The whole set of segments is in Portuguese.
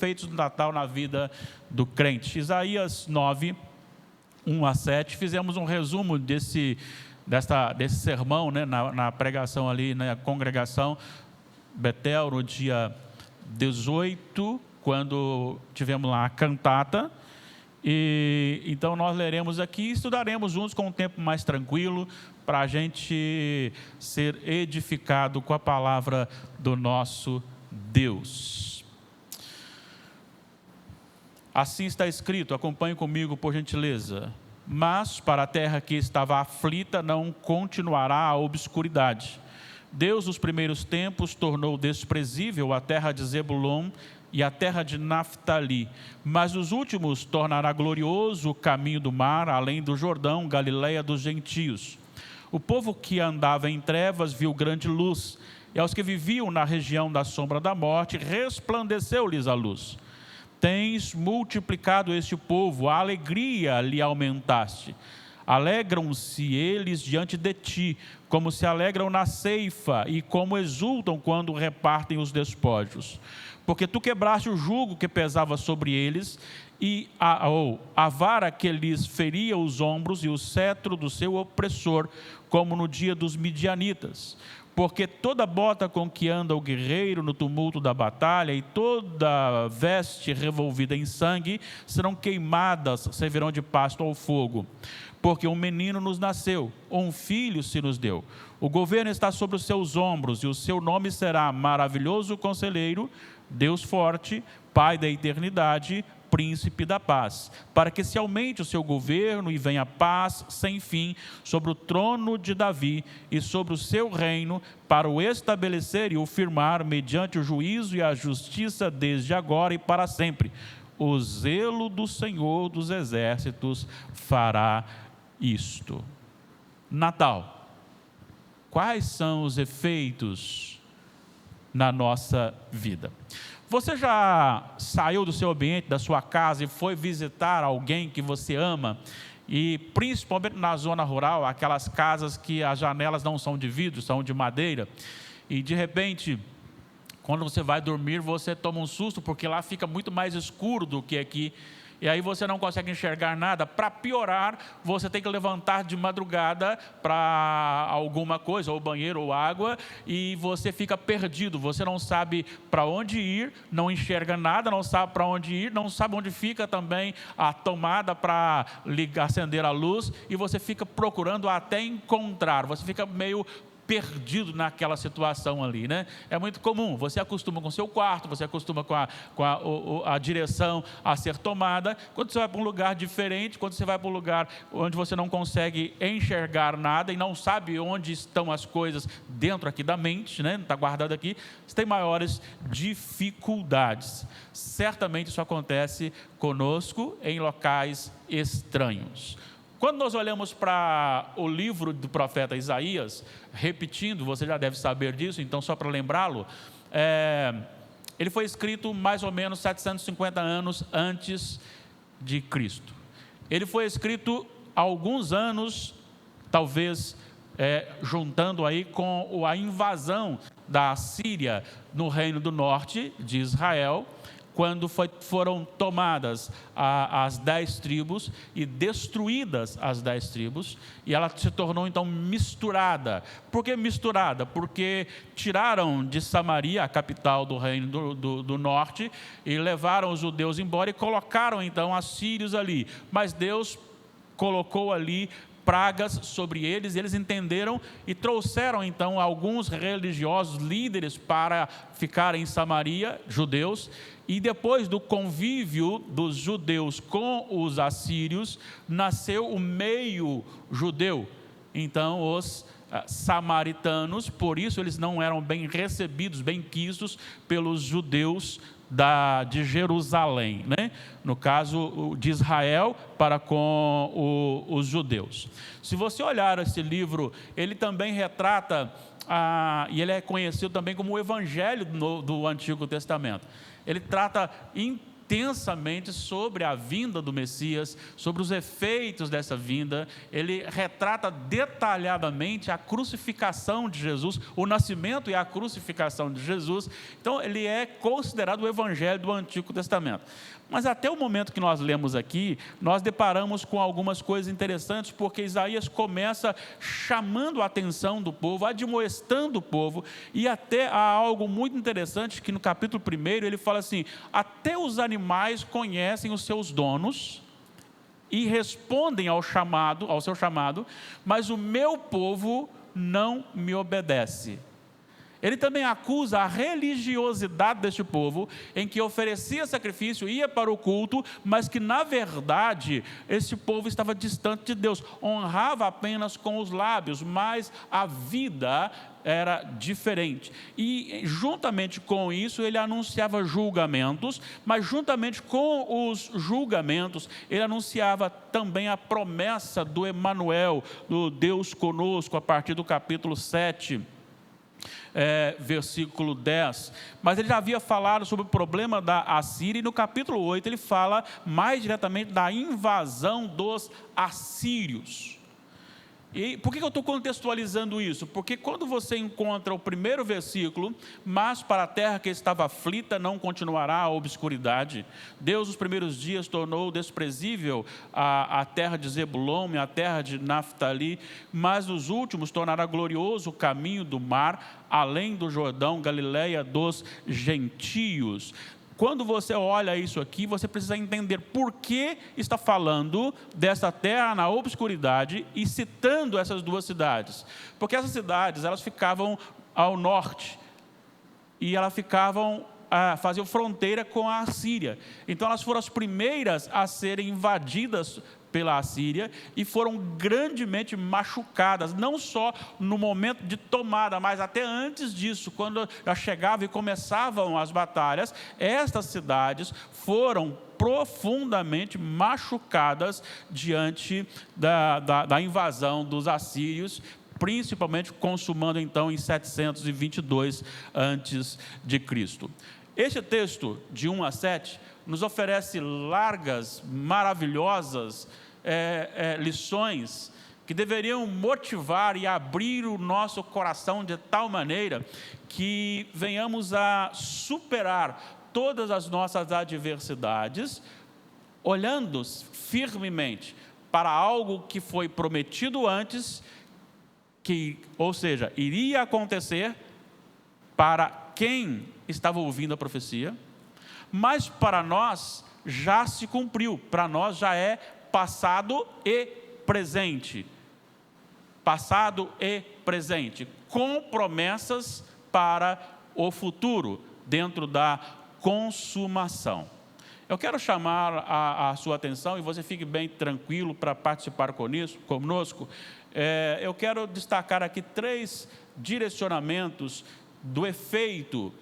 efeitos do Natal na vida do crente. Isaías 9, 1 a 7, fizemos um resumo desse sermão, né, na pregação ali, na congregação Betel, no dia 18, quando tivemos lá a cantata. E então nós leremos aqui e estudaremos juntos com um tempo mais tranquilo, para a gente ser edificado com a palavra do nosso Deus. Assim está escrito, acompanhe comigo por gentileza. Mas para a terra que estava aflita não continuará a obscuridade. Deus, nos primeiros tempos, tornou desprezível a terra de Zebulon e a terra de Naftali, mas nos últimos tornará glorioso o caminho do mar, além do Jordão, Galileia dos gentios. O povo que andava em trevas viu grande luz, e aos que viviam na região da sombra da morte, resplandeceu-lhes a luz. Tens multiplicado este povo, a alegria lhe aumentaste. Alegram-se eles diante de ti, como se alegram na ceifa, e como exultam quando repartem os despojos. Porque tu quebraste o jugo que pesava sobre eles, e a vara que lhes feria os ombros, e o cetro do seu opressor, como no dia dos midianitas. Porque toda bota com que anda o guerreiro no tumulto da batalha, e toda veste revolvida em sangue, serão queimadas, servirão de pasto ao fogo. Porque um menino nos nasceu, um filho se nos deu. O governo está sobre os seus ombros, e o seu nome será Maravilhoso Conselheiro, Deus Forte, Pai da Eternidade, Príncipe da Paz, para que se aumente o seu governo e venha paz sem fim sobre o trono de Davi e sobre o seu reino, para o estabelecer e o firmar mediante o juízo e a justiça desde agora e para sempre. O zelo do Senhor dos Exércitos fará isto. Natal. Quais são os efeitos na nossa vida? Você já saiu do seu ambiente, da sua casa e foi visitar alguém que você ama? E principalmente na zona rural, aquelas casas que as janelas não são de vidro, são de madeira. E de repente, quando você vai dormir, você toma um susto, porque lá fica muito mais escuro do que aqui. E aí você não consegue enxergar nada. Para piorar, você tem que levantar de madrugada para alguma coisa, ou banheiro, ou água, e você fica perdido. Você não sabe para onde ir, não enxerga nada, não sabe para onde ir, não sabe onde fica também a tomada para acender a luz, e você fica procurando até encontrar. Você fica meio perdido naquela situação ali, né? É muito comum, você acostuma com o seu quarto, você acostuma com a direção a ser tomada. Quando você vai para um lugar diferente, quando você vai para um lugar onde você não consegue enxergar nada e não sabe onde estão as coisas dentro aqui da mente, né? Não está guardado aqui, você tem maiores dificuldades. Certamente isso acontece conosco em locais estranhos. Quando nós olhamos para o livro do profeta Isaías, repetindo, você já deve saber disso, então só para lembrá-lo, ele foi escrito mais ou menos 750 anos antes de Cristo. Ele foi escrito há alguns anos, talvez juntando aí com a invasão da Síria no reino do norte de Israel, quando foram tomadas as 10 tribos e destruídas as 10 tribos, e ela se tornou então misturada. Por que misturada? Porque tiraram de Samaria, a capital do reino do norte, e levaram os judeus embora e colocaram então assírios ali. Mas Deus colocou ali pragas sobre eles, e eles entenderam e trouxeram então alguns religiosos líderes para ficarem em Samaria, judeus, e depois do convívio dos judeus com os assírios, nasceu o meio judeu. Então os samaritanos, por isso eles não eram bem recebidos, bem quistos pelos judeus de Jerusalém, né? No caso de Israel para com os judeus. Se você olhar esse livro, ele também retrata, e ele é conhecido também como o Evangelho do Antigo Testamento. Ele trata intensamente sobre a vinda do Messias, sobre os efeitos dessa vinda. Ele retrata detalhadamente a crucificação de Jesus, o nascimento e a crucificação de Jesus. Então, ele é considerado o evangelho do Antigo Testamento. Mas até o momento que nós lemos aqui, nós deparamos com algumas coisas interessantes, porque Isaías começa chamando a atenção do povo, admoestando o povo, e até há algo muito interessante, que no capítulo 1 ele fala assim: até os animais conhecem os seus donos e respondem ao seu chamado, mas o meu povo não me obedece. Ele também acusa a religiosidade deste povo, em que oferecia sacrifício, ia para o culto, mas que na verdade esse povo estava distante de Deus, honrava apenas com os lábios, mas a vida era diferente. E juntamente com isso ele anunciava julgamentos, mas juntamente com os julgamentos ele anunciava também a promessa do Emanuel, do Deus conosco, a partir do capítulo 7. Versículo 10, mas ele já havia falado sobre o problema da Assíria, e no capítulo 8 ele fala mais diretamente da invasão dos assírios. E por que eu estou contextualizando isso? Porque quando você encontra o primeiro versículo, mas para a terra que estava aflita não continuará a obscuridade. Deus nos primeiros dias tornou desprezível a terra de Zebulon e a terra de Naftali, mas nos últimos tornará glorioso o caminho do mar, além do Jordão, Galileia dos gentios. Quando você olha isso aqui, você precisa entender por que está falando dessa terra na obscuridade e citando essas duas cidades. Porque essas cidades, elas ficavam ao norte e elas faziam fronteira com a Assíria. Então elas foram as primeiras a serem invadidas pela Assíria e foram grandemente machucadas, não só no momento de tomada, mas até antes disso, quando já chegavam e começavam as batalhas, estas cidades foram profundamente machucadas diante da invasão dos assírios, principalmente consumando então em 722 a.C. Este texto, de 1 a 7, nos oferece largas, maravilhosas lições que deveriam motivar e abrir o nosso coração de tal maneira que venhamos a superar todas as nossas adversidades, olhando firmemente para algo que foi prometido antes, ou seja, iria acontecer para quem estava ouvindo a profecia, mas para nós já se cumpriu, para nós já é passado e presente. Passado e presente, com promessas para o futuro, dentro da consumação. Eu quero chamar a sua atenção, e você fique bem tranquilo para participar conosco. Eu quero destacar aqui 3 direcionamentos do efeito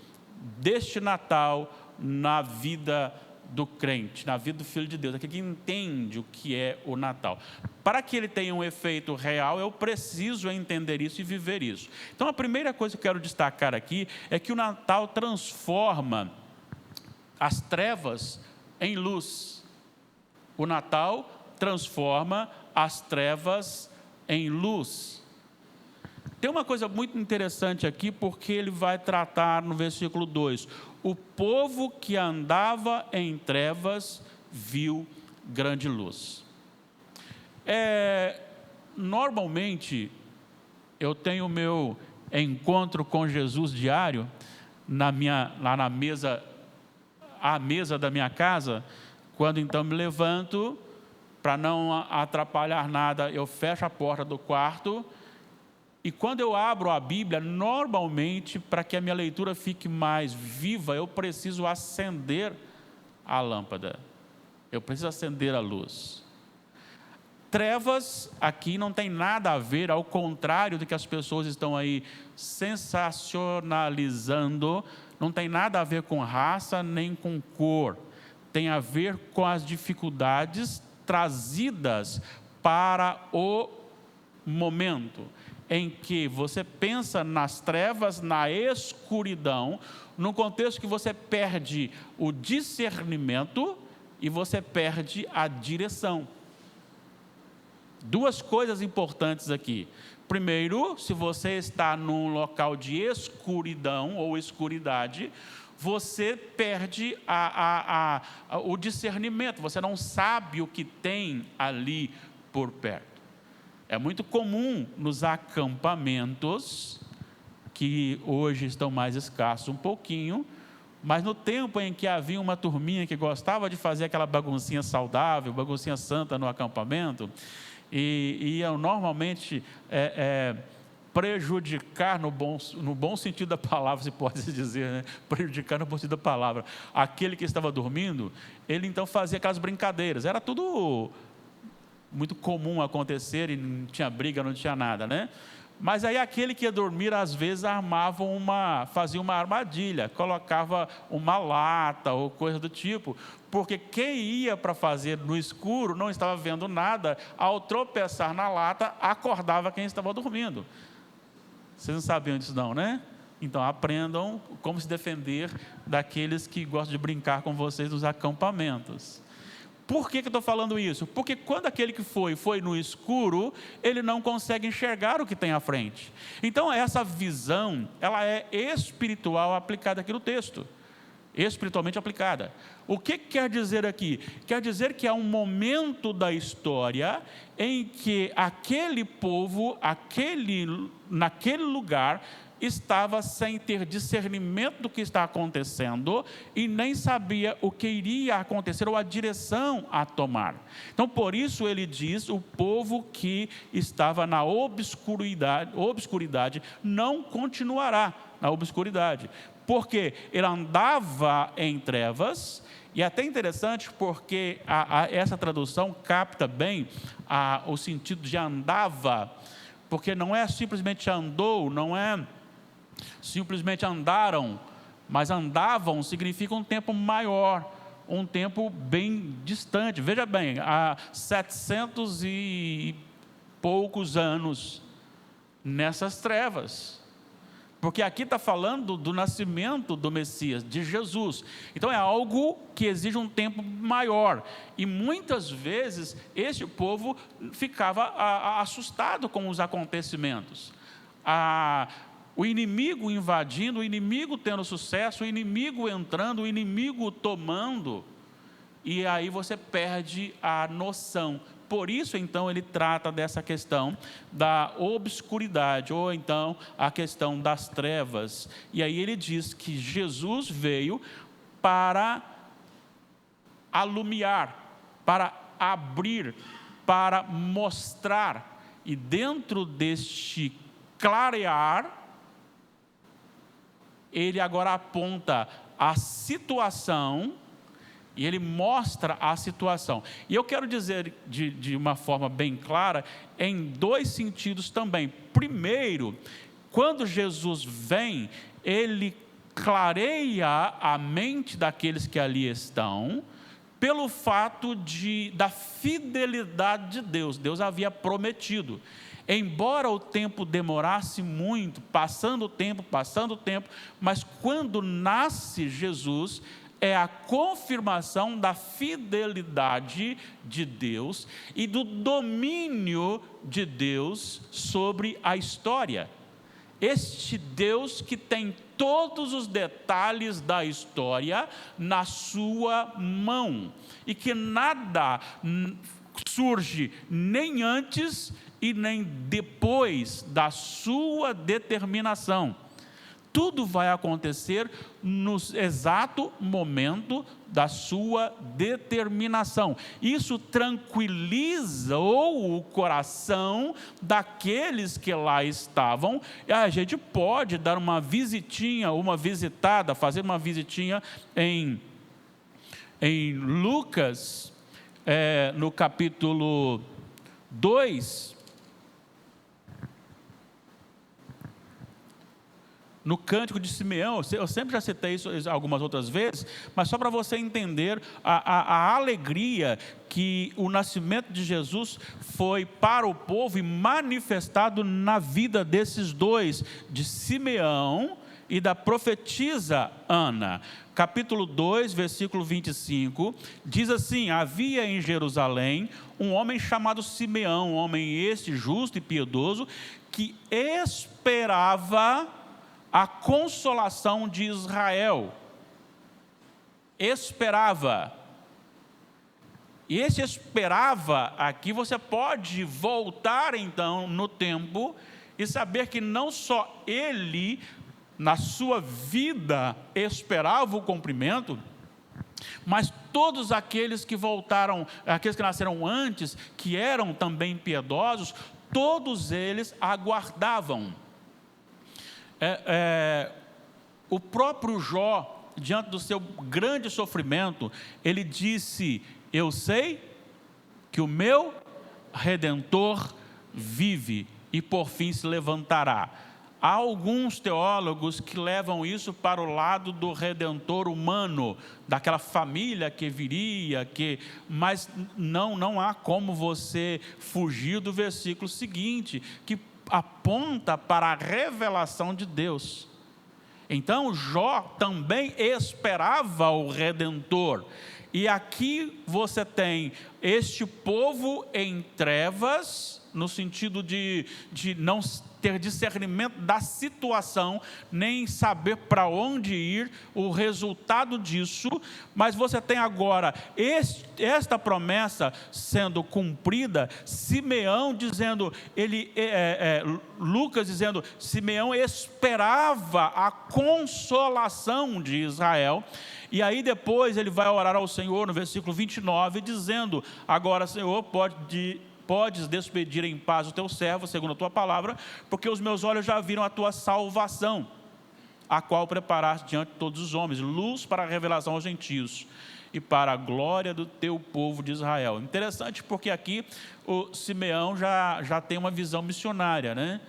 deste Natal na vida do crente, na vida do Filho de Deus, aquele que entende o que é o Natal. Para que ele tenha um efeito real, eu preciso entender isso e viver isso. Então, a primeira coisa que eu quero destacar aqui é que o Natal transforma as trevas em luz. O Natal transforma as trevas em luz. Tem uma coisa muito interessante aqui, porque ele vai tratar no versículo 2: o povo que andava em trevas viu grande luz. Normalmente, eu tenho o meu encontro com Jesus diário, lá na mesa, à mesa da minha casa. Quando então me levanto, para não atrapalhar nada, eu fecho a porta do quarto, e quando eu abro a Bíblia, normalmente, para que a minha leitura fique mais viva, eu preciso acender a lâmpada, eu preciso acender a luz. Trevas aqui não tem nada a ver, ao contrário do que as pessoas estão aí sensacionalizando, não tem nada a ver com raça nem com cor, tem a ver com as dificuldades trazidas para o momento. em que você pensa nas trevas, na escuridão, num contexto que você perde o discernimento e você perde a direção. Duas coisas importantes aqui. Primeiro, se você está num local de escuridão ou escuridade, você perde o discernimento, você não sabe o que tem ali por perto. É muito comum nos acampamentos, que hoje estão mais escassos um pouquinho, mas no tempo em que havia uma turminha que gostava de fazer aquela baguncinha saudável, baguncinha santa no acampamento, e iam normalmente prejudicar, no bom sentido da palavra, se pode dizer, né? Prejudicar no bom sentido da palavra, aquele que estava dormindo, ele então fazia aquelas brincadeiras, era tudo muito comum acontecer, e não tinha briga, não tinha nada, né? Mas aí aquele que ia dormir, às vezes fazia uma armadilha, colocava uma lata ou coisa do tipo, porque quem ia para fazer no escuro, não estava vendo nada, ao tropeçar na lata, acordava quem estava dormindo. Vocês não sabiam disso não, né? Então aprendam como se defender daqueles que gostam de brincar com vocês nos acampamentos. Por que eu estou falando isso? Porque quando aquele que foi no escuro, ele não consegue enxergar o que tem à frente. Então essa visão, ela é espiritual aplicada aqui no texto. Espiritualmente aplicada. O que quer dizer aqui? Quer dizer que há um momento da história em que aquele povo, naquele lugar, estava sem ter discernimento do que está acontecendo e nem sabia o que iria acontecer ou a direção a tomar. Então, por isso ele diz, o povo que estava na obscuridade não continuará na obscuridade, porque ele andava em trevas. E é até interessante porque essa tradução capta bem o sentido de andava, porque não é simplesmente andou, não é simplesmente andaram, mas andavam significa um tempo maior, um tempo bem distante. Veja bem, há 700 e poucos anos nessas trevas, porque aqui está falando do nascimento do Messias, de Jesus. Então é algo que exige um tempo maior, e muitas vezes esse povo ficava assustado com os acontecimentos. O inimigo invadindo, o inimigo tendo sucesso, o inimigo entrando, o inimigo tomando, e aí você perde a noção. Por isso, então, ele trata dessa questão da obscuridade, ou então a questão das trevas. E aí ele diz que Jesus veio para alumiar, para abrir, para mostrar, e dentro deste clarear, ele agora aponta a situação e ele mostra a situação. E eu quero dizer de uma forma bem clara, em dois sentidos também. Primeiro, quando Jesus vem, ele clareia a mente daqueles que ali estão, pelo fato da fidelidade de Deus. Deus havia prometido. Embora o tempo demorasse muito, passando o tempo, mas quando nasce Jesus, é a confirmação da fidelidade de Deus e do domínio de Deus sobre a história. Este Deus que tem todos os detalhes da história na sua mão, e que nada surge nem antes e nem depois da sua determinação. Tudo vai acontecer no exato momento da sua determinação. Isso tranquiliza o coração daqueles que lá estavam. E a gente pode dar uma visitinha, fazer uma visitinha em Lucas, no capítulo 2, no Cântico de Simeão. Eu sempre já citei isso algumas outras vezes, mas só para você entender a alegria que o nascimento de Jesus foi para o povo e manifestado na vida desses dois, de Simeão e da profetisa Ana. Capítulo 2, versículo 25, diz assim: havia em Jerusalém um homem chamado Simeão, um homem este justo e piedoso, que esperava a consolação de Israel. Esperava. E esse esperava aqui, você pode voltar então no tempo e saber que não só ele, na sua vida, esperava o cumprimento, mas todos aqueles que voltaram, aqueles que nasceram antes, que eram também piedosos, todos eles aguardavam. O próprio Jó, diante do seu grande sofrimento, ele disse: eu sei que o meu Redentor vive e por fim se levantará. Há alguns teólogos que levam isso para o lado do Redentor humano, daquela família que viria, mas não há como você fugir do versículo seguinte, que aponta para a revelação de Deus. Então Jó também esperava o Redentor. E aqui você tem este povo em trevas, no sentido de não ter discernimento da situação, nem saber para onde ir, o resultado disso, mas você tem agora esta promessa sendo cumprida, Simeão dizendo, Lucas dizendo, Simeão esperava a consolação de Israel, e aí depois ele vai orar ao Senhor no versículo 29, dizendo: agora, Senhor, podes despedir em paz o teu servo, segundo a tua palavra, porque os meus olhos já viram a tua salvação, a qual preparaste diante de todos os homens, luz para a revelação aos gentios e para a glória do teu povo de Israel. Interessante, porque aqui o Simeão já tem uma visão missionária, né?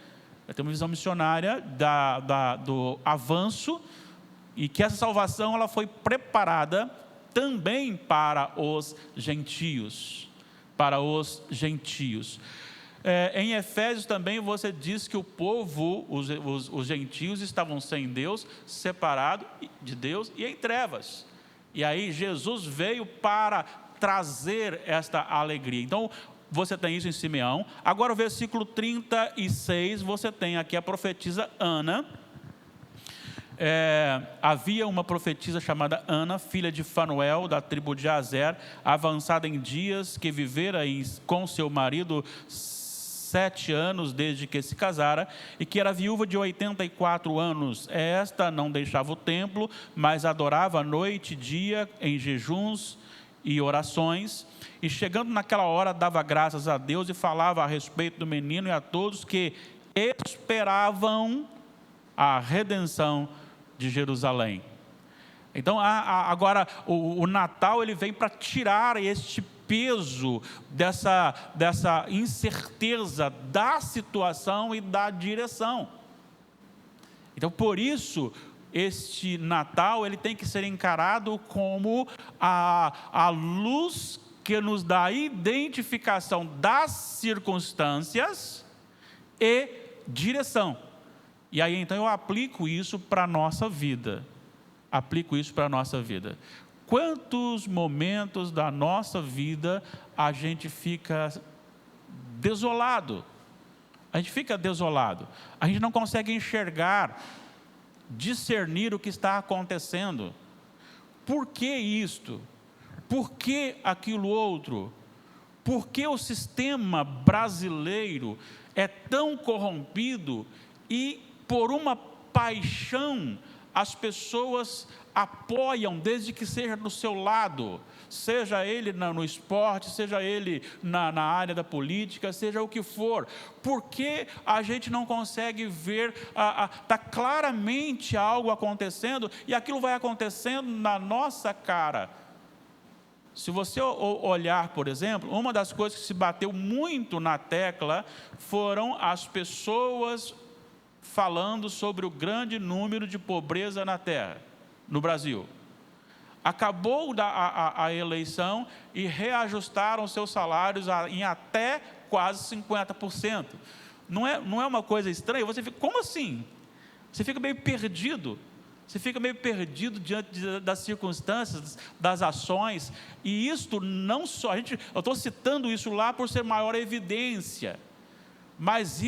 Já tem uma visão missionária do avanço, e que essa salvação ela foi preparada também para os gentios. Para os gentios. Em Efésios também você diz que o povo, os gentios estavam sem Deus, separados de Deus e em trevas. E aí Jesus veio para trazer esta alegria. Então você tem isso em Simeão. Agora o versículo 36, você tem aqui a profetisa Ana. Havia uma profetisa chamada Ana, filha de Fanuel, da tribo de Azer, avançada em dias, que vivera com seu marido 7 anos desde que se casara, e que era viúva de 84 anos. Esta não deixava o templo, mas adorava noite e dia em jejuns e orações, e chegando naquela hora dava graças a Deus e falava a respeito do menino e a todos que esperavam a redenção de Jerusalém. Então agora o Natal ele vem para tirar este peso dessa incerteza da situação e da direção. Então por isso este Natal ele tem que ser encarado como a luz que nos dá a identificação das circunstâncias e direção. E aí então eu aplico isso para a nossa vida. Quantos momentos da nossa vida a gente fica desolado? A gente não consegue enxergar, discernir o que está acontecendo. Por que isto? Por que aquilo outro? Por que o sistema brasileiro é tão corrompido e por uma paixão as pessoas apoiam, desde que seja do seu lado, seja ele no esporte, seja ele na área da política, seja o que for? Porque a gente não consegue ver, está claramente algo acontecendo, e aquilo vai acontecendo na nossa cara. Se você olhar, por exemplo, uma das coisas que se bateu muito na tecla foram as pessoas falando sobre o grande número de pobreza na terra, no Brasil. Acabou a eleição e reajustaram seus salários em até quase 50%. Não é uma coisa estranha? Você fica, como assim? Você fica meio perdido. Você fica meio perdido diante das circunstâncias, das ações. E isto não só, eu estou citando isso lá por ser maior evidência. Mas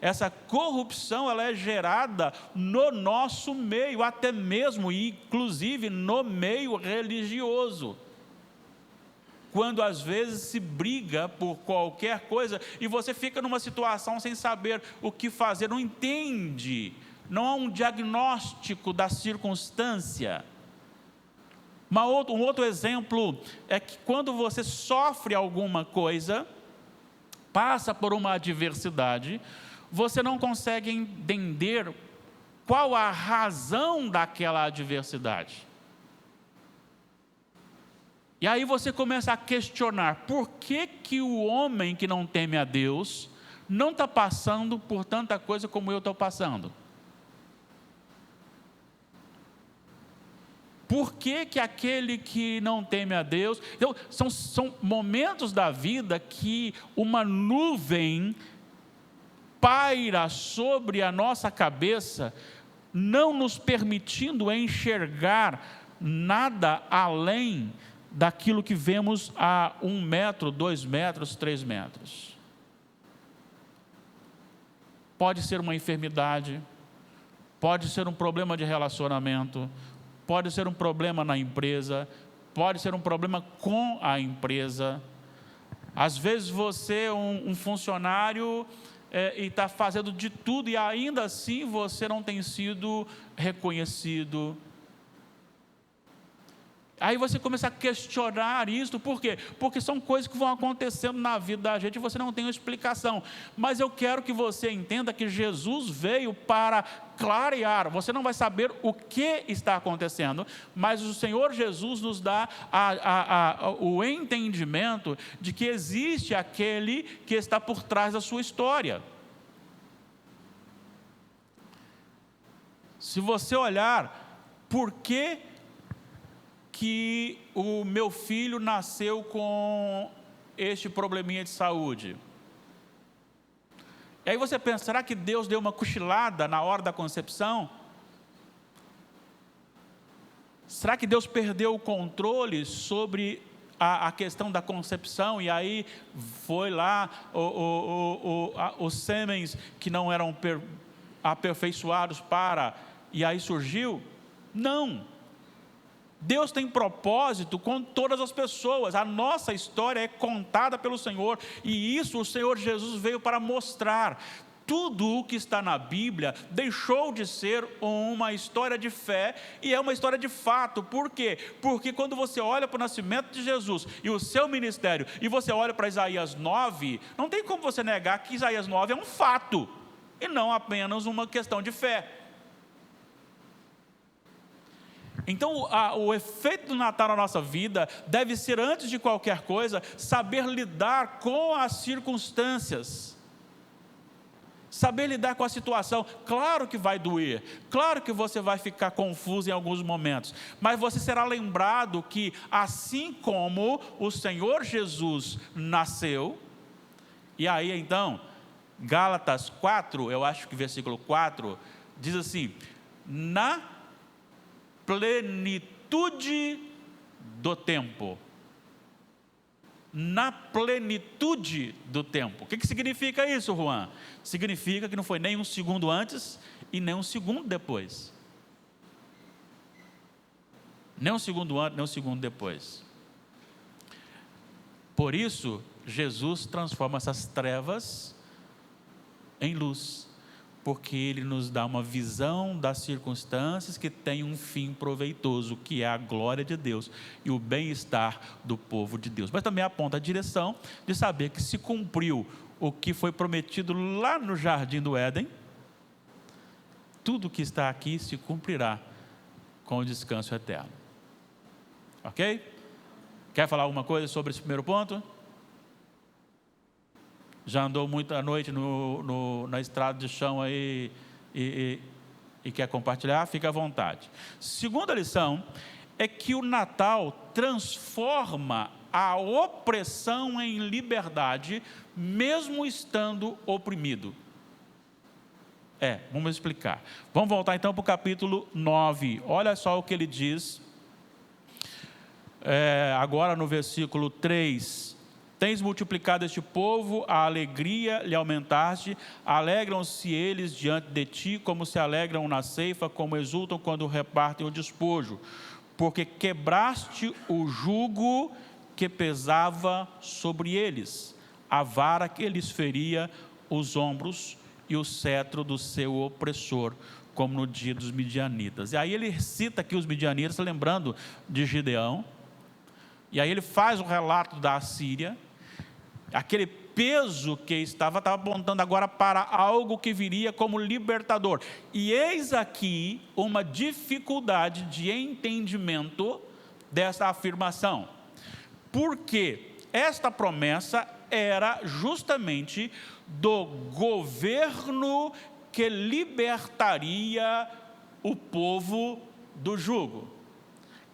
essa corrupção, ela é gerada no nosso meio, até mesmo, inclusive no meio religioso. Quando às vezes se briga por qualquer coisa e você fica numa situação sem saber o que fazer, não entende, não há um diagnóstico da circunstância. Um outro exemplo é que quando você sofre alguma coisa, passa por uma adversidade, você não consegue entender qual a razão daquela adversidade. E aí você começa a questionar, por que o homem que não teme a Deus não está passando por tanta coisa como eu estou passando? Por que aquele que não teme a Deus... Então, são momentos da vida que uma nuvem paira sobre a nossa cabeça, não nos permitindo enxergar nada além daquilo que vemos a 1 metro, 2 metros, 3 metros. Pode ser uma enfermidade, pode ser um problema de relacionamento, pode ser um problema na empresa, pode ser um problema com a empresa. Às vezes você é um funcionário e está fazendo de tudo e ainda assim você não tem sido reconhecido. Aí você começa a questionar isso, por quê? Porque são coisas que vão acontecendo na vida da gente e você não tem uma explicação. Mas eu quero que você entenda que Jesus veio para clarear. Você não vai saber o que está acontecendo, mas o Senhor Jesus nos dá o entendimento de que existe aquele que está por trás da sua história. Se você olhar, por que o meu filho nasceu com este probleminha de saúde? E aí você pensa, será que Deus deu uma cochilada na hora da concepção? Será que Deus perdeu o controle sobre a questão da concepção e aí foi lá os sêmens que não eram aperfeiçoados e aí surgiu? Não. Deus tem propósito com todas as pessoas. A nossa história é contada pelo Senhor, e isso o Senhor Jesus veio para mostrar. Tudo o que está na Bíblia deixou de ser uma história de fé e é uma história de fato. Por quê? Porque quando você olha para o nascimento de Jesus e o seu ministério, e você olha para Isaías 9, não tem como você negar que Isaías 9 é um fato, e não apenas uma questão de fé. Então, o efeito do Natal na nossa vida deve ser, antes de qualquer coisa, saber lidar com as circunstâncias, saber lidar com a situação. Claro que vai doer, claro que você vai ficar confuso em alguns momentos, mas você será lembrado que, assim como o Senhor Jesus nasceu, e aí então, Gálatas 4, eu acho que versículo 4, diz assim: na plenitude do tempo. Na plenitude do tempo. O que significa isso, Juan? Significa que não foi nem um segundo antes e nem um segundo depois. Nem um segundo antes, nem um segundo depois. Por isso, Jesus transforma essas trevas em luz, porque Ele nos dá uma visão das circunstâncias que tem um fim proveitoso, que é a glória de Deus e o bem-estar do povo de Deus. Mas também aponta a direção de saber que se cumpriu o que foi prometido lá no Jardim do Éden, tudo que está aqui se cumprirá com o descanso eterno. Ok? Quer falar alguma coisa sobre esse primeiro ponto? Já andou muito à noite na estrada de chão aí, e quer compartilhar, fica à vontade. Segunda lição é que o Natal transforma a opressão em liberdade, mesmo estando oprimido. Vamos explicar. Vamos voltar então para o capítulo 9. Olha só o que ele diz, agora no versículo 3. Tens multiplicado este povo, a alegria lhe aumentaste, alegram-se eles diante de ti, como se alegram na ceifa, como exultam quando repartem o despojo. Porque quebraste o jugo que pesava sobre eles, a vara que lhes feria os ombros e o cetro do seu opressor, como no dia dos midianitas. E aí ele cita aqui os midianitas, lembrando de Gideão, e aí ele faz um relato da Assíria, aquele peso que estava apontando agora para algo que viria como libertador. E eis aqui uma dificuldade de entendimento dessa afirmação. Porque esta promessa era justamente do governo que libertaria o povo do jugo.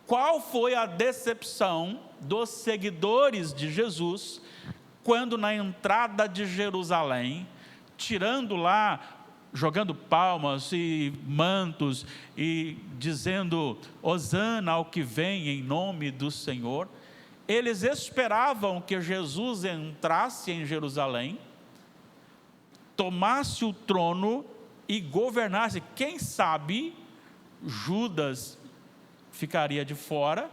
Qual foi a decepção dos seguidores de Jesus quando na entrada de Jerusalém, tirando lá, jogando palmas e mantos e dizendo Hosana ao que vem em nome do Senhor, eles esperavam que Jesus entrasse em Jerusalém, tomasse o trono e governasse. Quem sabe Judas ficaria de fora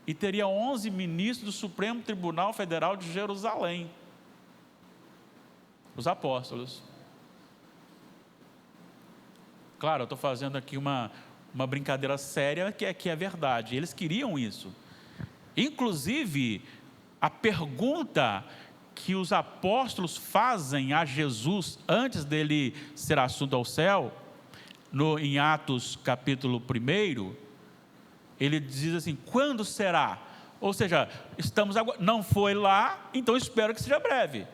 e teria 11 ministros do Supremo Tribunal Federal de Jerusalém, os apóstolos. Claro, eu estou fazendo aqui uma brincadeira séria, que é verdade, eles queriam isso. Inclusive, a pergunta que os apóstolos fazem a Jesus, antes dele ser assunto ao céu, em Atos capítulo 1, ele diz assim, quando será? Ou seja, estamos agora, não foi lá, então espero que seja breve.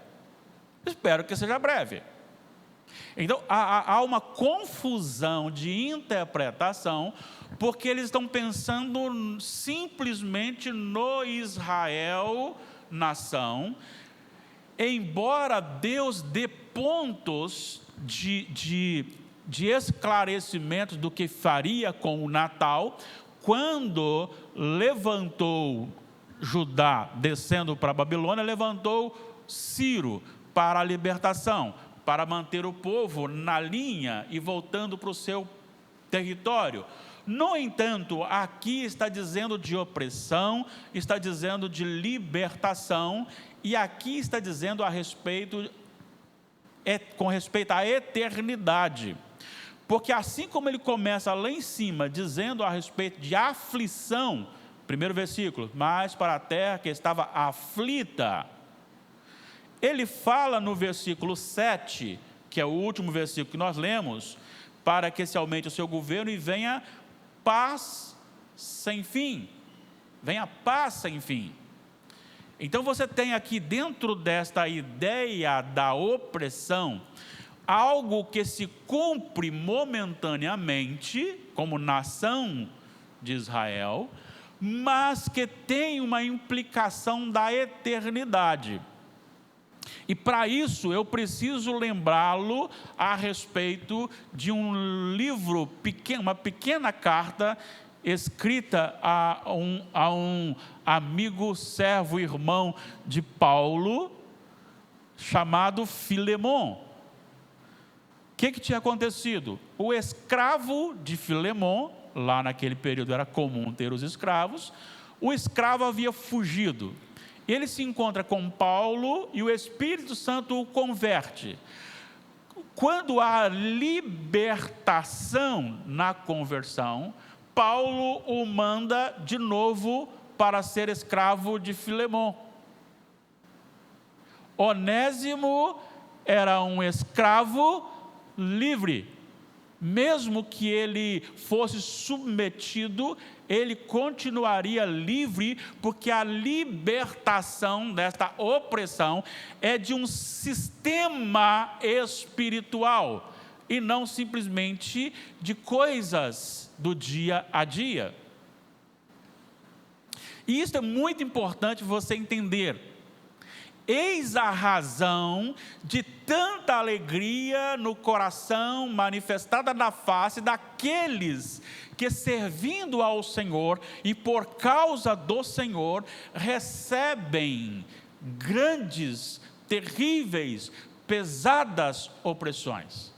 Espero que seja breve. Então, há uma confusão de interpretação, porque eles estão pensando simplesmente no Israel, nação, embora Deus dê pontos de esclarecimento do que faria com o Natal, quando levantou Judá, descendo para a Babilônia, levantou Ciro para a libertação, para manter o povo na linha e voltando para o seu território. No entanto, aqui está dizendo de opressão, está dizendo de libertação, e aqui está dizendo com respeito à eternidade. Porque assim como ele começa lá em cima, dizendo a respeito de aflição, primeiro versículo, mas para a terra que estava aflita, ele fala no versículo 7, que é o último versículo que nós lemos, para que se aumente o seu governo e venha paz sem fim. Venha paz sem fim. Então você tem aqui dentro desta ideia da opressão, algo que se cumpre momentaneamente, como nação de Israel, mas que tem uma implicação da eternidade. E para isso eu preciso lembrá-lo a respeito de um livro pequeno, uma pequena carta escrita a um amigo, servo, irmão de Paulo, chamado Filemon. O que tinha acontecido? O escravo de Filemon, lá naquele período era comum ter os escravos, o escravo havia fugido. Ele se encontra com Paulo e o Espírito Santo o converte. Quando há libertação na conversão, Paulo o manda de novo para ser escravo de Filemon. Onésimo era um escravo livre. Mesmo que ele fosse submetido, ele continuaria livre, porque a libertação desta opressão é de um sistema espiritual. e não simplesmente de coisas do dia a dia. E isso é muito importante você entender. Eis a razão de tanta alegria no coração manifestada na face daqueles que, servindo ao Senhor e por causa do Senhor, recebem grandes, terríveis, pesadas opressões.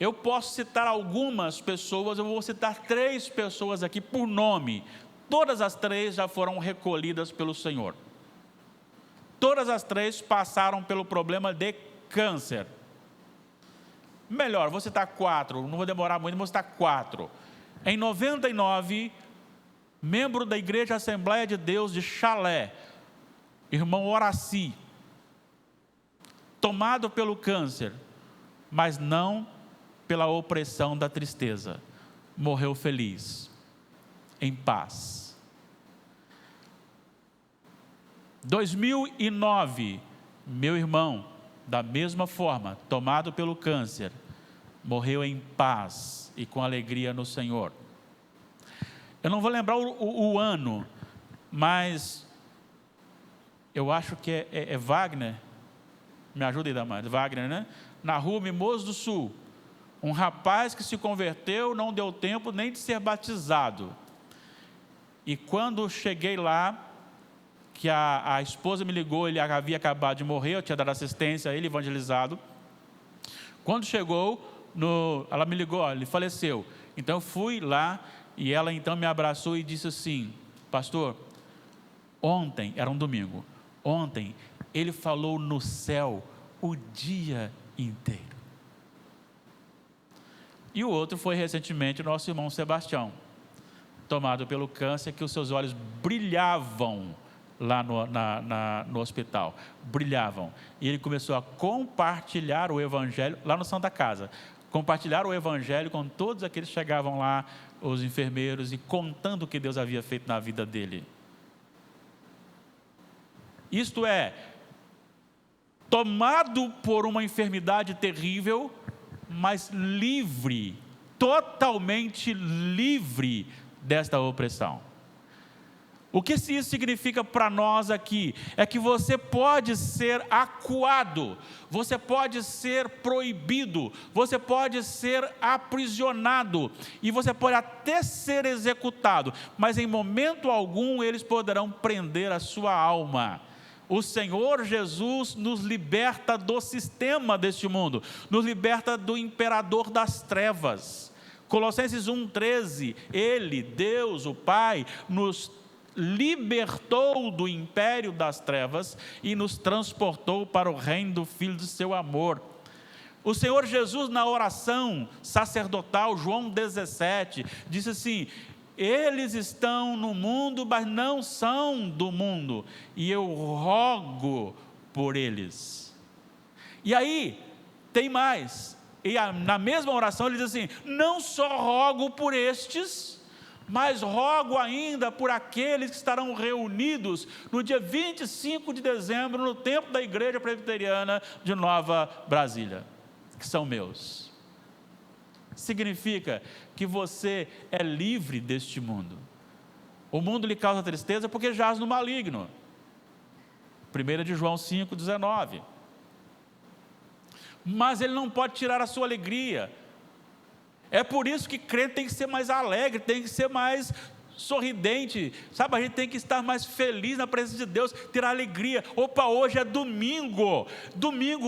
Eu posso citar algumas pessoas, eu vou citar 3 pessoas aqui por nome. Todas as 3 já foram recolhidas pelo Senhor. Todas as 3 passaram pelo problema de câncer. Melhor, vou citar 4, não vou demorar muito, vou citar 4. Em 99, membro da Igreja Assembleia de Deus de Chalé, irmão Horaci, tomado pelo câncer, mas não pela opressão da tristeza, morreu feliz, em paz. 2009, meu irmão, da mesma forma, tomado pelo câncer, morreu em paz e com alegria no Senhor. Eu não vou lembrar o ano, mas eu acho que é Wagner, me ajuda aí, Damares, Wagner, né? Na rua Mimoso do Sul, um rapaz que se converteu, não deu tempo nem de ser batizado. E quando cheguei lá, que a esposa me ligou, ele havia acabado de morrer, eu tinha dado assistência a ele, evangelizado. Quando chegou, ela me ligou, ele faleceu. Então eu fui lá, e ela então me abraçou e disse assim: pastor, ontem, era um domingo, ontem ele falou no céu o dia inteiro. E o outro foi recentemente o nosso irmão Sebastião, tomado pelo câncer, que os seus olhos brilhavam lá no hospital, brilhavam, e ele começou a compartilhar o evangelho, lá no Santa Casa, compartilhar o evangelho com todos aqueles que chegavam lá, os enfermeiros, e contando o que Deus havia feito na vida dele. Isto é, tomado por uma enfermidade terrível, mas livre, totalmente livre desta opressão. O que isso significa para nós aqui? É que você pode ser acuado, você pode ser proibido, você pode ser aprisionado, e você pode até ser executado, mas em momento algum eles poderão prender a sua alma. O Senhor Jesus nos liberta do sistema deste mundo, nos liberta do imperador das trevas. Colossenses 1,13, Ele, Deus, o Pai, nos libertou do império das trevas e nos transportou para o reino do Filho do seu amor. O Senhor Jesus, na oração sacerdotal, João 17, disse assim: eles estão no mundo, mas não são do mundo, e eu rogo por eles. E aí, tem mais, e na mesma oração ele diz assim: não só rogo por estes, mas rogo ainda por aqueles que estarão reunidos no dia 25 de dezembro, no templo da Igreja Presbiteriana de Nova Brasília, que são meus. Significa que você é livre deste mundo. O mundo lhe causa tristeza porque jaz no maligno. 1 de João 5,19. Mas ele não pode tirar a sua alegria. É por isso que crente tem que ser mais alegre, tem que ser mais sorridente, sabe? A gente tem que estar mais feliz na presença de Deus, ter alegria. Opa, hoje é domingo,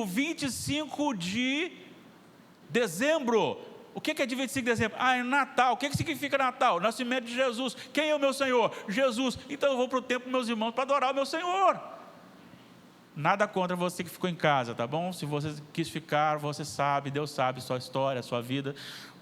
25 de dezembro. O que é dia 25 de dezembro? É Natal. O que significa Natal? Nascimento de Jesus. Quem é o meu Senhor? Jesus. Então eu vou para o templo, meus irmãos, para adorar o meu Senhor. Nada contra você que ficou em casa, tá bom? Se você quis ficar, você sabe, Deus sabe sua história, sua vida.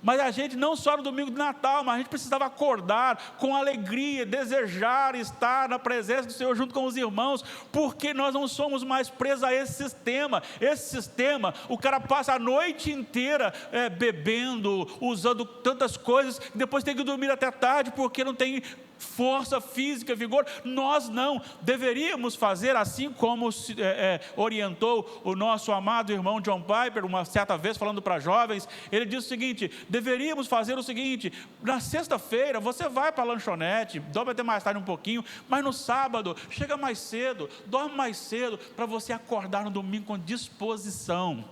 Mas a gente não só no domingo de Natal, mas a gente precisava acordar com alegria, desejar estar na presença do Senhor junto com os irmãos, porque nós não somos mais presos a esse sistema. Esse sistema, o cara passa a noite inteira bebendo, usando tantas coisas, e depois tem que dormir até tarde, porque não tem força física, vigor. Nós não deveríamos fazer assim como orientou o nosso amado irmão John Piper, uma certa vez falando para jovens. Ele disse o seguinte: deveríamos fazer o seguinte: na sexta-feira você vai para a lanchonete, dorme até mais tarde um pouquinho, mas no sábado chega mais cedo, dorme mais cedo, para você acordar no domingo com disposição.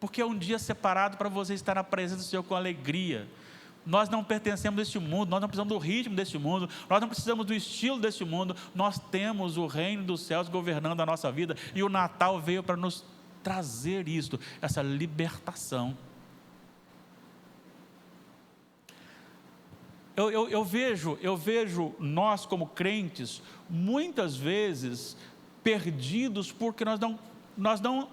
Porque é um dia separado para você estar na presença do Senhor com alegria. Nós não pertencemos a este mundo, nós não precisamos do ritmo deste mundo, nós não precisamos do estilo deste mundo, nós temos o reino dos céus governando a nossa vida, e o Natal veio para nos trazer isto, essa libertação. Eu vejo nós como crentes, muitas vezes, perdidos, porque nós não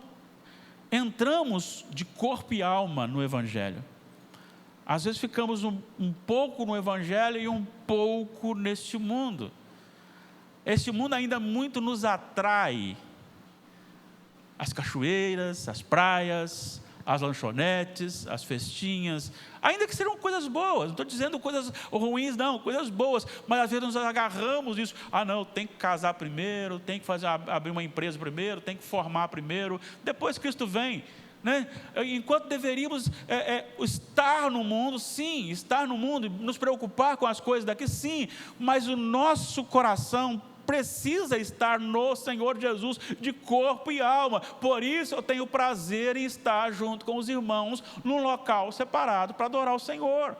entramos de corpo e alma no Evangelho. Às vezes ficamos um pouco no Evangelho e um pouco neste mundo. Este mundo ainda muito nos atrai. As cachoeiras, as praias, as lanchonetes, as festinhas, ainda que sejam coisas boas, não estou dizendo coisas ruins não, coisas boas, mas às vezes nos agarramos nisso. Não, tem que casar primeiro, tem que abrir uma empresa primeiro, tem que formar primeiro, depois Cristo vem, né? Enquanto deveríamos estar no mundo, sim, estar no mundo, nos preocupar com as coisas daqui, sim, mas o nosso coração precisa estar no Senhor Jesus de corpo e alma. Por isso eu tenho prazer em estar junto com os irmãos num local separado para adorar o Senhor.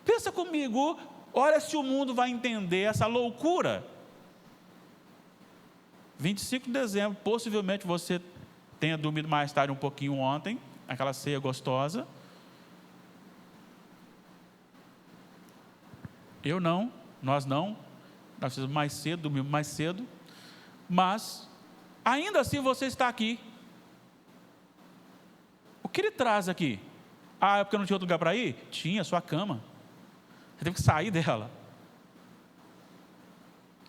Pensa comigo, olha se o mundo vai entender essa loucura. 25 de dezembro, possivelmente você tenha dormido mais tarde um pouquinho ontem, aquela ceia gostosa. Eu não, nós não. Nós fizemos mais cedo, dormimos mais cedo, mas ainda assim você está aqui. O que ele traz aqui? É porque não tinha outro lugar para ir? Tinha, sua cama. Você teve que sair dela.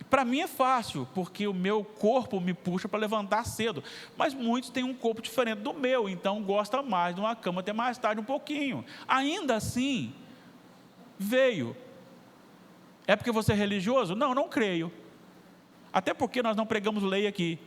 Para mim é fácil, porque o meu corpo me puxa para levantar cedo, mas muitos têm um corpo diferente do meu, então gosta mais de uma cama até mais tarde um pouquinho. Ainda assim, veio. É porque você é religioso? Não, não creio. Até porque nós não pregamos lei aqui.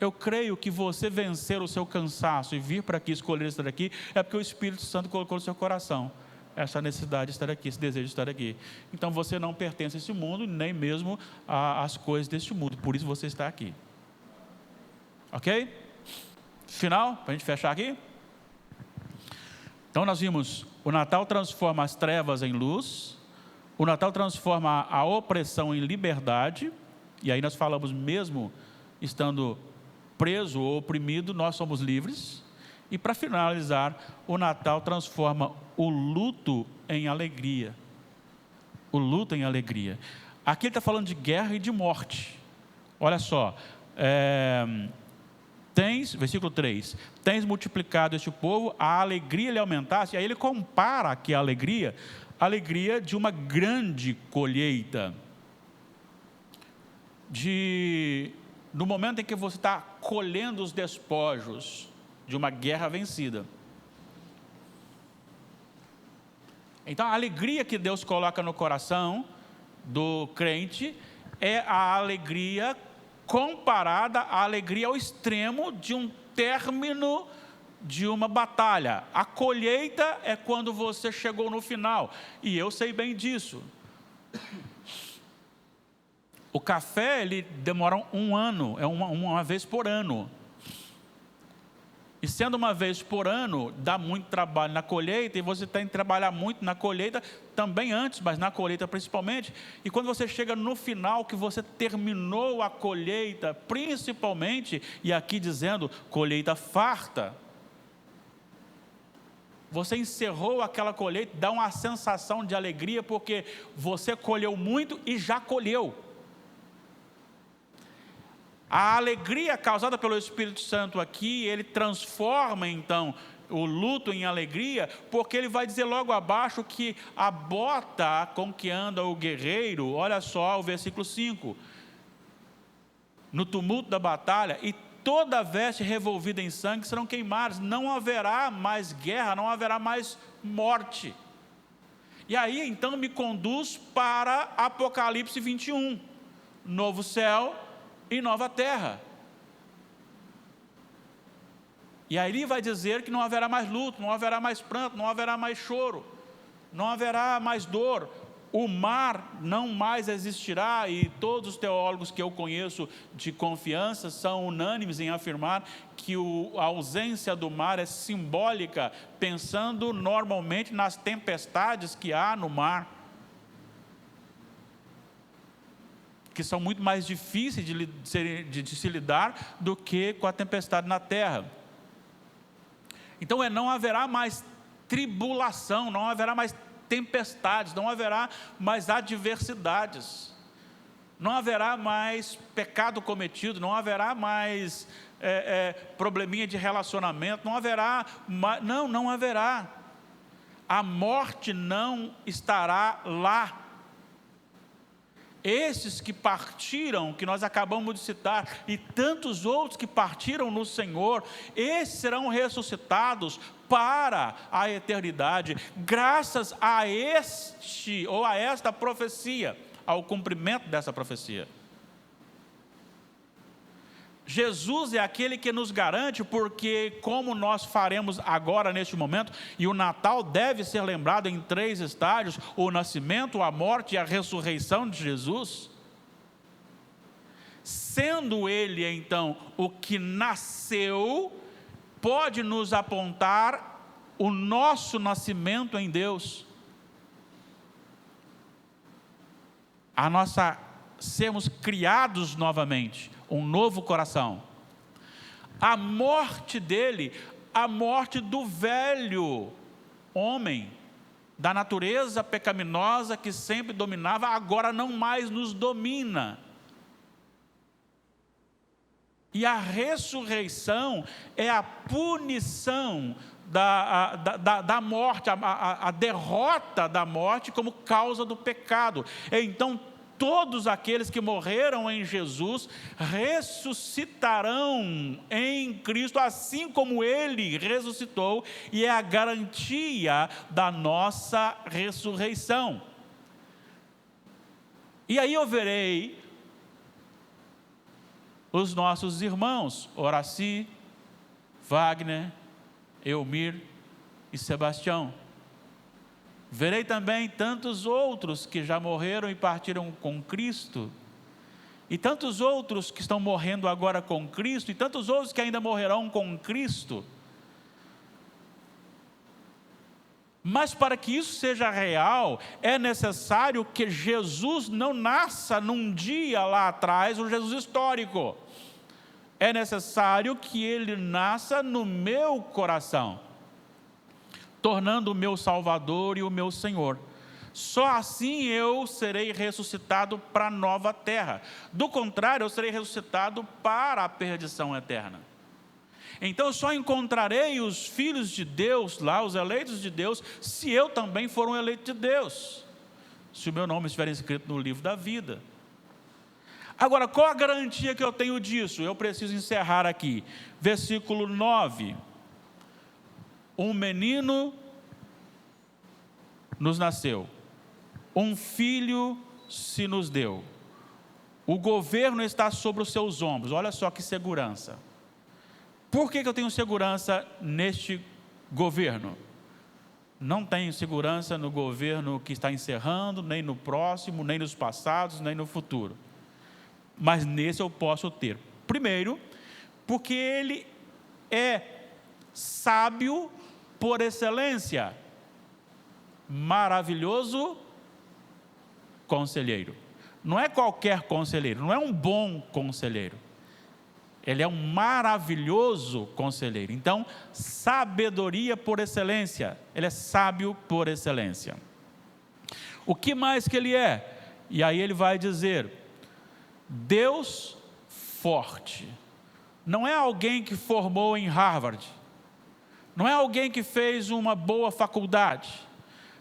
Eu creio que você vencer o seu cansaço e vir para aqui, escolher estar aqui, é porque o Espírito Santo colocou no seu coração essa necessidade de estar aqui, esse desejo de estar aqui. Então você não pertence a esse mundo, nem mesmo às coisas deste mundo, por isso você está aqui. Ok? Final, para a gente fechar aqui. Então nós vimos, o Natal transforma as trevas em luz, o Natal transforma a opressão em liberdade, e aí nós falamos mesmo estando preso ou oprimido, nós somos livres. E para finalizar, o Natal transforma o luto em alegria. O luto em alegria. Aqui ele está falando de guerra e de morte. Olha só, versículo 3, tens multiplicado este povo, a alegria lhe aumentasse. E aí ele compara aqui a alegria de uma grande colheita, no momento em que você está colhendo os despojos de uma guerra vencida. Então a alegria que Deus coloca no coração do crente é a alegria comparada à alegria ao extremo de um término de uma batalha. A colheita é quando você chegou no final, e eu sei bem disso. O café, ele demora um ano, é uma vez por ano. E sendo uma vez por ano, dá muito trabalho na colheita, e você tem que trabalhar muito na colheita, também antes, mas na colheita principalmente. E quando você chega no final, que você terminou a colheita, principalmente, e aqui dizendo, colheita farta, você encerrou aquela colheita, dá uma sensação de alegria, porque você colheu muito e já colheu. A alegria causada pelo Espírito Santo aqui, ele transforma então o luto em alegria, porque ele vai dizer logo abaixo que a bota com que anda o guerreiro, olha só o versículo 5, no tumulto da batalha, e toda veste revolvida em sangue serão queimadas, não haverá mais guerra, não haverá mais morte. E aí então me conduz para Apocalipse 21, novo céu e nova terra. E aí ele vai dizer que não haverá mais luto, não haverá mais pranto, não haverá mais choro, não haverá mais dor, o mar não mais existirá, e todos os teólogos que eu conheço de confiança são unânimes em afirmar que a ausência do mar é simbólica, pensando normalmente nas tempestades que há no mar, que são muito mais difíceis de se lidar do que com a tempestade na terra. Então não haverá mais tribulação, não haverá mais tempestades, não haverá mais adversidades, não haverá mais pecado cometido, não haverá mais probleminha de relacionamento, não haverá, não haverá. A morte não estará lá. Esses que partiram, que nós acabamos de citar, e tantos outros que partiram no Senhor, esses serão ressuscitados para a eternidade, graças a esta profecia, ao cumprimento dessa profecia. Jesus é aquele que nos garante, porque como nós faremos agora neste momento, e o Natal deve ser lembrado em 3 estágios, o nascimento, a morte e a ressurreição de Jesus, sendo ele então o que nasceu, pode nos apontar o nosso nascimento em Deus, a nossa sermos criados novamente, um novo coração. A morte dele, a morte do velho homem, da natureza pecaminosa que sempre dominava, agora não mais nos domina. E a ressurreição é a punição da morte, a derrota da morte como causa do pecado. Então todos aqueles que morreram em Jesus ressuscitarão em Cristo, assim como ele ressuscitou, e é a garantia da nossa ressurreição. E aí eu verei os nossos irmãos, Horaci, Wagner, Elmir e Sebastião. Verei também tantos outros que já morreram e partiram com Cristo, e tantos outros que estão morrendo agora com Cristo, e tantos outros que ainda morrerão com Cristo. Mas para que isso seja real, é necessário que Jesus não nasça num dia lá atrás, um Jesus histórico. É necessário que ele nasça no meu coração, tornando o meu Salvador e o meu Senhor. Só assim eu serei ressuscitado para a nova terra. Do contrário, eu serei ressuscitado para a perdição eterna. Então eu só encontrarei os filhos de Deus lá, os eleitos de Deus, se eu também for um eleito de Deus, se o meu nome estiver escrito no livro da vida. Agora, qual a garantia que eu tenho disso? Eu preciso encerrar aqui. Versículo 9. Um menino nos nasceu, um filho se nos deu, o governo está sobre os seus ombros. Olha só que segurança. Por que eu tenho segurança neste governo? Não tenho segurança no governo que está encerrando, nem no próximo, nem nos passados, nem no futuro. Mas nesse eu posso ter. Primeiro, porque ele é sábio por excelência, maravilhoso conselheiro. Não é qualquer conselheiro, não é um bom conselheiro. Ele é um maravilhoso conselheiro. Então, sabedoria por excelência. Ele é sábio por excelência. O que mais que ele é? E aí ele vai dizer: Deus forte. Não é alguém que formou em Harvard. Não é alguém que fez uma boa faculdade.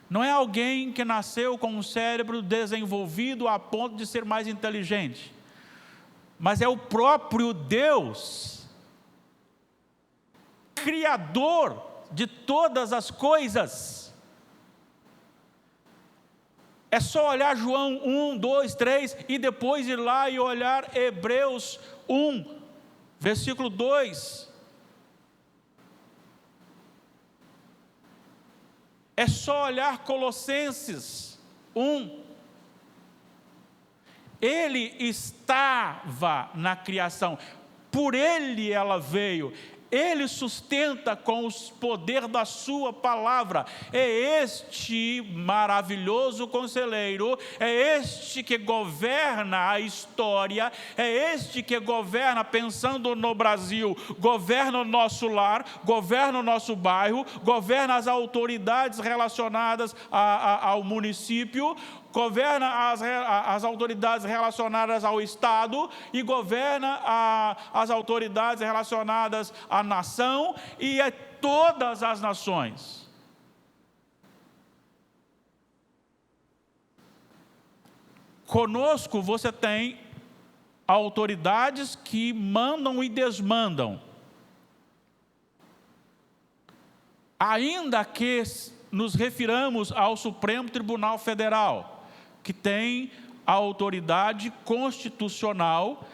Não é alguém que nasceu com um cérebro desenvolvido a ponto de ser mais inteligente. Mas é o próprio Deus, Criador de todas as coisas. É só olhar João 1, 2, 3 e depois ir lá e olhar Hebreus 1, versículo 2. É só olhar Colossenses 1. Ele estava na criação, por ele ela veio. Ele sustenta com o poder da sua palavra. É este maravilhoso conselheiro, é este que governa a história, é este que governa, pensando no Brasil, governa o nosso lar, governa o nosso bairro, governa as autoridades relacionadas ao município, governa as autoridades relacionadas ao Estado e governa as autoridades relacionadas à nação e a todas as nações. Conosco você tem autoridades que mandam e desmandam. Ainda que nos refiramos ao Supremo Tribunal Federal, que tem a autoridade constitucional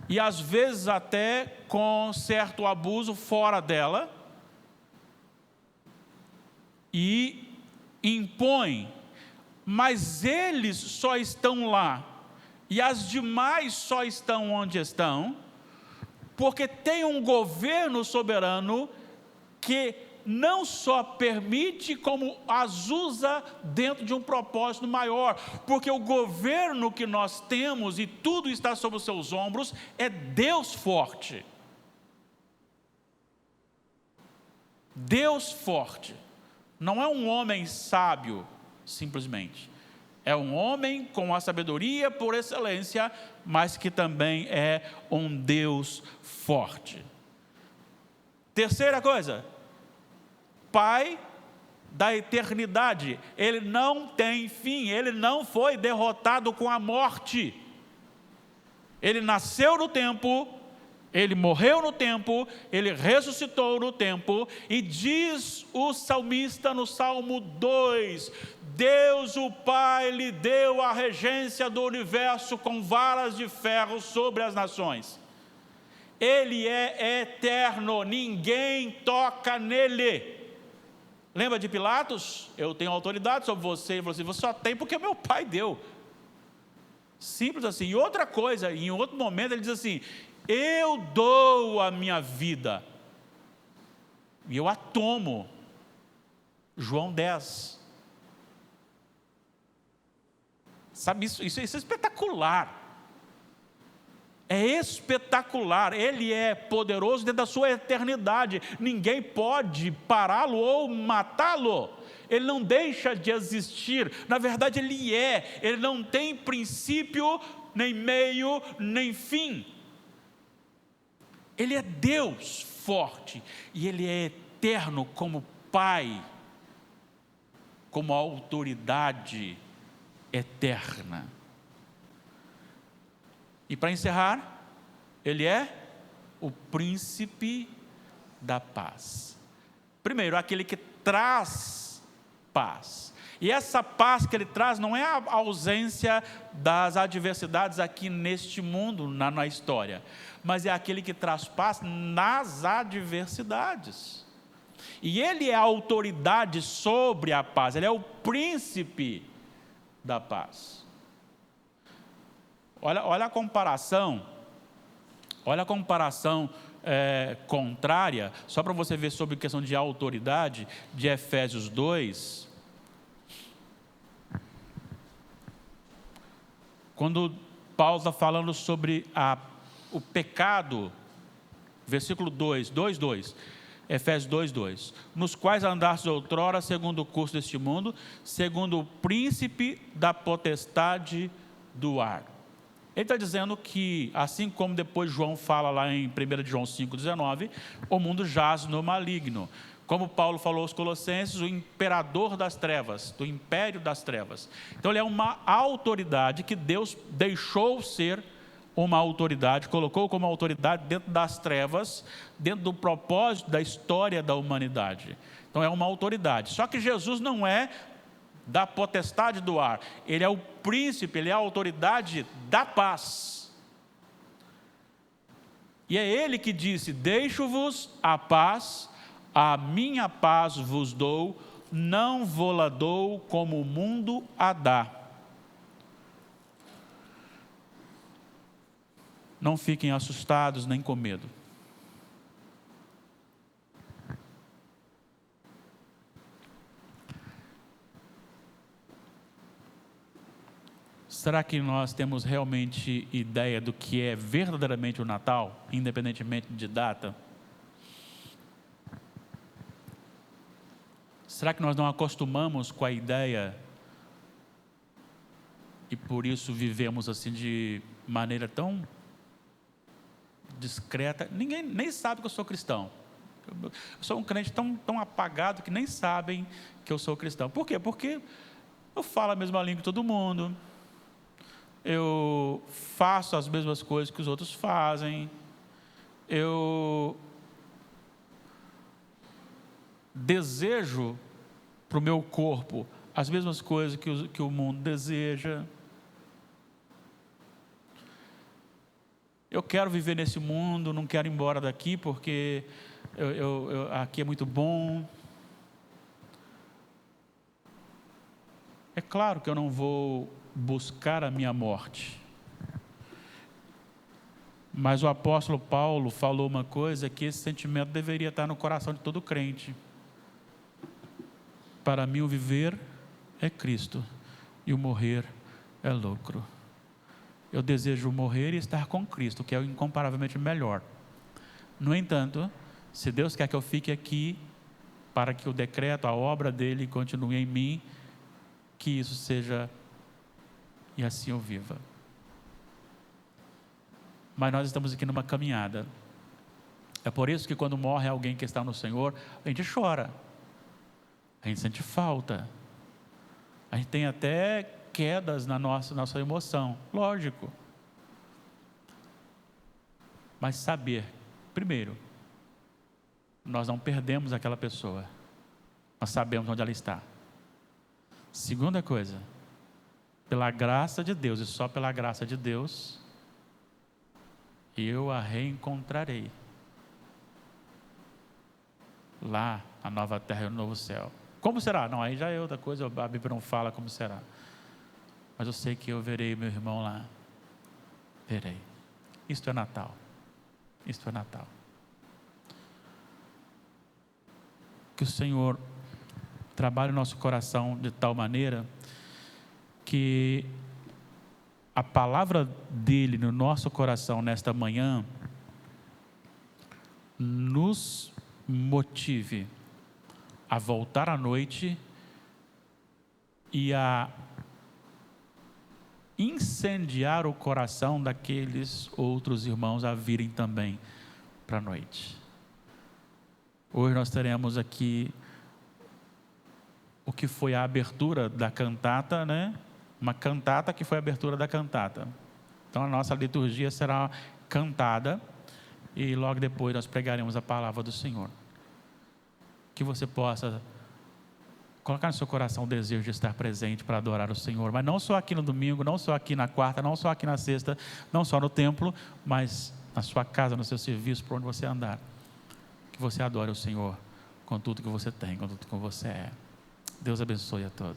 e às vezes até com certo abuso fora dela, e impõe, mas eles só estão lá e as demais só estão onde estão, porque tem um governo soberano que não só permite, como as usa dentro de um propósito maior, porque o governo que nós temos, e tudo está sobre os seus ombros, é Deus forte. Deus forte. Não é um homem sábio, simplesmente. É um homem com a sabedoria por excelência, mas que também é um Deus forte. Terceira coisa, Pai da eternidade. Ele não tem fim, ele não foi derrotado com a morte. Ele nasceu no tempo, ele morreu no tempo, ele ressuscitou no tempo, e diz o salmista no Salmo 2, Deus o Pai lhe deu a regência do universo com varas de ferro sobre as nações. Ele é eterno, ninguém toca nele. Lembra de Pilatos? Eu tenho autoridade sobre você. Ele falou assim, você só tem porque meu pai deu. Simples assim. E outra coisa, em outro momento ele diz assim, eu dou a minha vida e eu a tomo. João 10. Sabe, isso é espetacular. É espetacular, ele é poderoso dentro da sua eternidade, ninguém pode pará-lo ou matá-lo, ele não deixa de existir, na verdade ele não tem princípio, nem meio, nem fim, ele é Deus forte, e ele é eterno como Pai, como autoridade eterna. E para encerrar, ele é o príncipe da paz. Primeiro, aquele que traz paz. E essa paz que ele traz não é a ausência das adversidades aqui neste mundo, na história, mas é aquele que traz paz nas adversidades. E ele é a autoridade sobre a paz, ele é o príncipe da paz. Olha a comparação contrária, só para você ver sobre a questão de autoridade, de Efésios 2, quando Paulo está falando sobre o pecado, versículo 2, Efésios 2, nos quais andastes outrora, segundo o curso deste mundo, segundo o príncipe da potestade do ar. Ele está dizendo que, assim como depois João fala lá em 1 João 5,19, o mundo jaz no maligno. Como Paulo falou aos Colossenses, o imperador das trevas, do império das trevas. Então ele é uma autoridade que Deus deixou ser uma autoridade, colocou como autoridade dentro das trevas, dentro do propósito da história da humanidade. Então é uma autoridade. Só que Jesus não é da potestade do ar, ele é o príncipe, ele é a autoridade da paz. E é ele que disse: deixo-vos a paz, a minha paz vos dou, não vô-la dou como o mundo a dá. Não fiquem assustados nem com medo. Será que nós temos realmente ideia do que é verdadeiramente o Natal, independentemente de data? Será que nós não acostumamos com a ideia e por isso vivemos assim de maneira tão discreta? Ninguém nem sabe que eu sou cristão. Eu sou um crente tão apagado que nem sabem que eu sou cristão. Por quê? Porque eu falo a mesma língua que todo mundo. Eu faço as mesmas coisas que os outros fazem, eu desejo para o meu corpo as mesmas coisas que o mundo deseja. Eu quero viver nesse mundo, não quero ir embora daqui porque aqui é muito bom. É claro que eu não vou buscar a minha morte. Mas o apóstolo Paulo falou uma coisa, que esse sentimento deveria estar no coração de todo crente. Para mim o viver é Cristo e o morrer é lucro. Eu desejo morrer e estar com Cristo, que é incomparavelmente melhor. No entanto, se Deus quer que eu fique aqui, para que o decreto, a obra dele continue em mim, que isso seja e assim eu viva. Mas nós estamos aqui numa caminhada. É por isso que quando morre alguém que está no Senhor, a gente chora, a gente sente falta, a gente tem até quedas na nossa emoção, lógico. Mas saber, primeiro, nós não perdemos aquela pessoa, nós sabemos onde ela está. Segunda coisa, pela graça de Deus, e só pela graça de Deus, eu a reencontrarei lá na nova terra e no novo céu. Como será? Não, aí já é outra coisa, a Bíblia não fala como será. Mas eu sei que eu verei meu irmão lá. Verei. Isto é Natal. Isto é Natal. Que o Senhor trabalhe o nosso coração de tal maneira que a palavra dele no nosso coração nesta manhã nos motive a voltar à noite e a incendiar o coração daqueles outros irmãos a virem também para a noite. Hoje nós teremos aqui o que foi a abertura da cantata, né? Uma cantata que foi a abertura da cantata. Então a nossa liturgia será cantada e logo depois nós pregaremos a palavra do Senhor. Que você possa colocar no seu coração o desejo de estar presente para adorar o Senhor, mas não só aqui no domingo, não só aqui na quarta, não só aqui na sexta, não só no templo, mas na sua casa, no seu serviço, por onde você andar. Que você adore o Senhor com tudo que você tem, com tudo que você é. Deus abençoe a todos.